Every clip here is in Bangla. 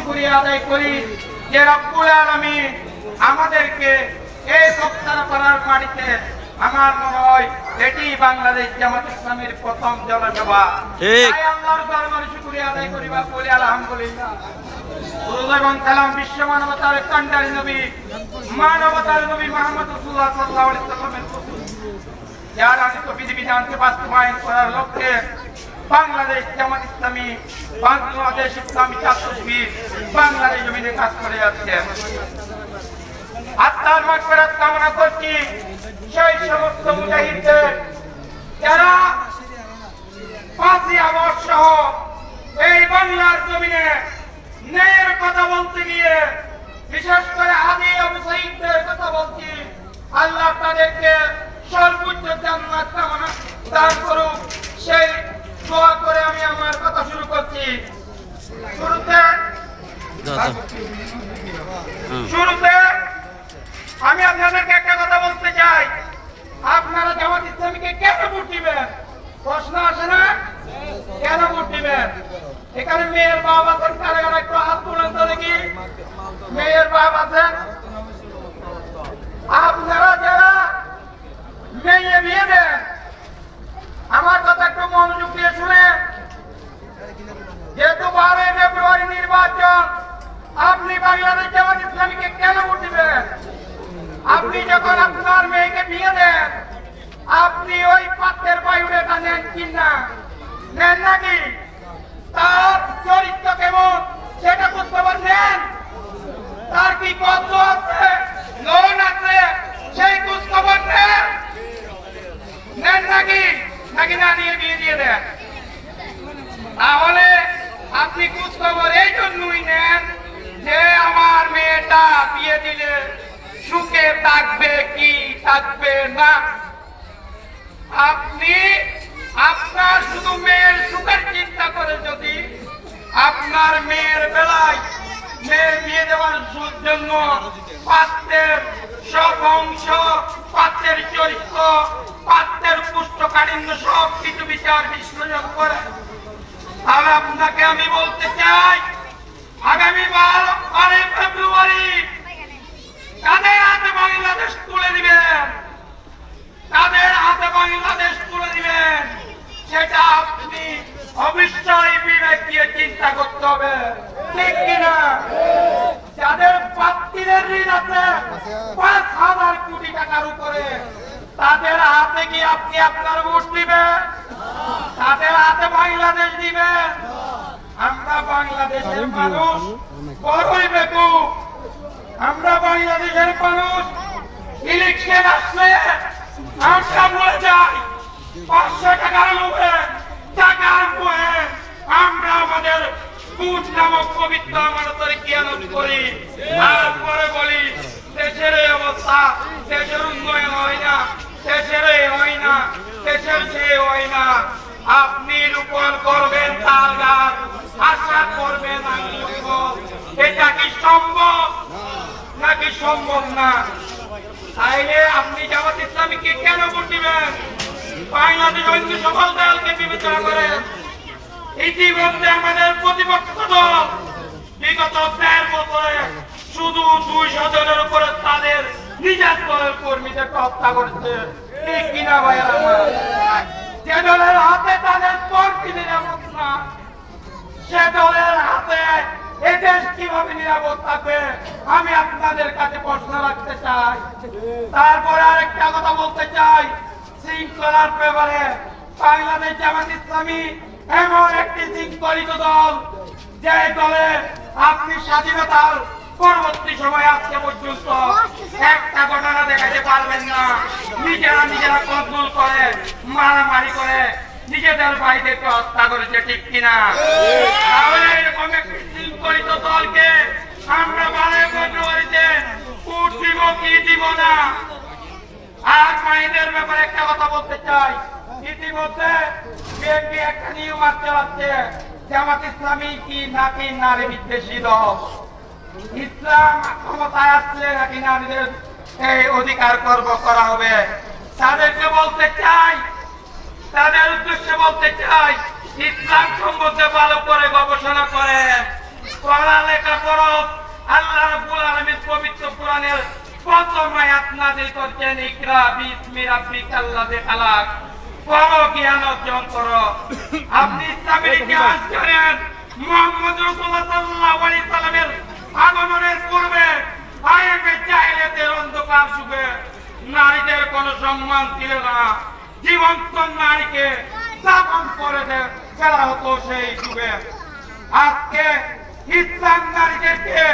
শুকরিয়া আদায় করি যে রব্বুল আলামিন আমাদেরকে এই সপ্তাহ করার মাটিতে আমার মনে হয় এটি বাংলাদেশ জামাত ইসলামের প্রথম জনসভা। তাই আল্লাহর দরবারে শুকরিয়া আদায় করি বা বলি আলহামদুলিল্লাহ। দুরূদ এবং সালাম বিশ্ব মানবতার কান্ডারি নবী মানবতার নবী মুহাম্মদ রাসূলুল্লাহ সাল্লাল্লাহু আলাইহি ওয়াসাল্লামের প্রতি যার আনিত বিধিবিধানকে বাস্তবায়ন করার লক্ষ্যে বাংলাদেশ জামাত ইসলামী বাংলাদেশ ইসলামী ছাত্র শিবির বাংলাদেশ জমিনে কাজ করে যাচ্ছে। আত্মার মাগফিরাত কামনা করছি সেই সমস্ত মুজাহিদদের যারা 5ই আগস্ট সহ এই বাংলার জমিনে ন্যায়ের কথা বলতে গিয়ে বিশেষ করে হাদি আবু সাঈদদের কথা বলছি, আল্লাহ তাদেরকে সর্বোচ্চ জান্নাত কামনা দান করুক সেই দোয়া করে আমি আমার কথা শুরু করছি। শুরুতে আমি আপনাদেরকে একটা কথা বলতে চাই, আপনারা জামাত ইসলামীকে কেন ভোট দিবেন? প্রশ্ন আসে না? কেন ভোট দিবেন? এখানে মেয়ের বাপ আছেন, কারাগারে একটু হাত তুলেন তো দেখি। মেয়ের বাপ আছেন? আপনারা যারা মেয়ে বিয়ে দেন, আমার কথা একটু মনোযোগ দিয়ে শুনেন। যেহেতু 12 ফেব্রুয়ারি নির্বাচন, আপনি বাংলাদেশ জামাত ইসলামীকে কেন ভোট দিবেন? আপনি যখন আপনার মেয়েকে বিয়ে দেন, আপনি ওই পাত্রের বায়ুটা নেন কিনা? নেন নাকি? তার চরিত্র কেমন সেটা খোঁজখবর নেন? তার কি কত আছে, লোন আছে, সেই খোঁজখবর নেন? নেন নাকি? নাকি না নিয়ে বিয়ে দিয়ে দেন? তাহলে আপনি খোঁজখবর এই জন্যই নেন যে আমার মেয়েটা বিয়ে দিলে সুখে থাকবে কি থাকবে না। আপনি আপনার শুধু মেয়ের সুখের চিন্তা করে যদি আপনার মেয়ের বেলায় মেয়ের বিয়ে দেওয়ার জন্য পাত্রের সব অংশ, পাত্রের চরিত্র, পাত্রের পুষ্টকাঠিন্য সব কিছু বিচার বিশ্লেষণ করে, তাহলে আপনাকে আমি বলতে চাই আগামী 12 ফেব্রুয়ারি কাদের হাতে বাংলাদেশ তুলে দিবেন, কাদের হাতে বাংলাদেশ তুলে দিবেন সেটা আপনি অবশ্যই বিবেক দিয়ে চিন্তা করতে হবে, ঠিক কিনা? যাদের প্রার্থীদের ঋণ আছে 5,000 কোটি টাকার উপরে, তাদের হাতে কি আপনি আপনার ভোট দিবেন? তাদের হাতে বাংলাদেশ দিবেন? আমরা বাংলাদেশের মানুষ বড়ই বেকুব। আমরা বাংলাদেশের মানুষ ইলেকশন আসলে আমরা বলে যাই 500 টাকার লোভে, টাকার বয়ে আমরা আমাদের ভোট নামক পবিত্র আমানতের জ্ঞান করি। তারপরে বলি দেশের এই অবস্থা, দেশের উন্নয়ন হয় না, দেশের এই হয় না, দেশের সে হয় না। আপনি রোপণ করবেন তাল গাছ, আশা করবেন আঙ্গুর ফল। এটা কি সম্ভব নাকি সম্ভব না? তাইলে আপনি জামাত ইসলামীকে কেন ভোট দিবেন? বাংলাদেশ অন্য সকল দলকে বিবেচনা করেন। ইতিমধ্যে আমাদের প্রতিপক্ষ দল বিগত 1.5 বছরে শুধু 200 জনের উপরে তাদের নিজের দলের কর্মীদেরকে হত্যা করেছে, ঠিক কিনা ভাইয়ের আমার? যে দলের হাতে তাদের কর্মী নিরাপদ না, সে দলের হাতে এ দেশ কিভাবে নিরাপদ থাকবে? আমি আপনাদের কাছে প্রশ্ন রাখতে চাই। তারপরে আরেকটা কথা বলতে চাই, শৃঙ্খলার ব্যাপারে বাংলাদেশ জামাত ইসলামী এমন একটি শৃঙ্খলিত দল, যে দলে আপনি স্বাধীনতার পরবর্তী সময় আজকে পর্যন্ত একটা ঘটনা দেখাতে পারবেন না নিজেরা কন্ট্রোল করে, মারামারি করে নিজেদের ভাইদেরকে হত্যা করেছে, ঠিক কিনা? তাহলে এরকম একটি শৃঙ্খলিত দলকে আমরা 12 ফেব্রুয়ারিতে ভোট দিব কি দিব না? আর মাইনের ব্যাপারে একটা কথা বলতে চাই। ইতিমধ্যে বিএনপি একটা নিয়ম চালাচ্ছে, জামাত ইসলামী কি নাকি নারী বিদ্বেষী দল? ইসলাম ক্ষমতায় আসলে নাকি নারীদের এই অধিকার খর্ব করা হবে? তাদেরকে বলতে চাই, তাদের উদ্দেশ্যে বলতে চাই, ইসলাম সম্বন্ধে ভালো করে গবেষণা করে, পড়ালেখা তারপরও আল্লাহ রাব্বুল আলামিন পবিত্র কোরআনের প্রথম আয়াত নাযিল করেছেন, ইকরা বিসমি রাব্বিকাল্লাযী খালাক, পড়ো জ্ঞান অর্জন করো। আপনি ইসলামের ইতিহাস জানেন, মুহাম্মদ রাসূলুল্লাহ সাল্লাল্লাহু আলাইহি সাল্লামের আগমনের পূর্বে আয়াতে জাহেলিয়াতের অন্ধকার যুগে নারীদের কোনো সম্মান ছিল না। জীবন্ত নারীকে দাফন করে ফেলা হতো সেই যুগে। আজকে ইসলাম নারীদেরকে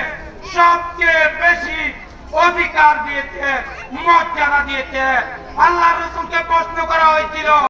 সবচেয়ে বেশি অধিকার দিয়েছে, মর্যাদা দিয়েছে। আল্লাহ রাসূলকে প্রশ্ন করা হয়েছিল,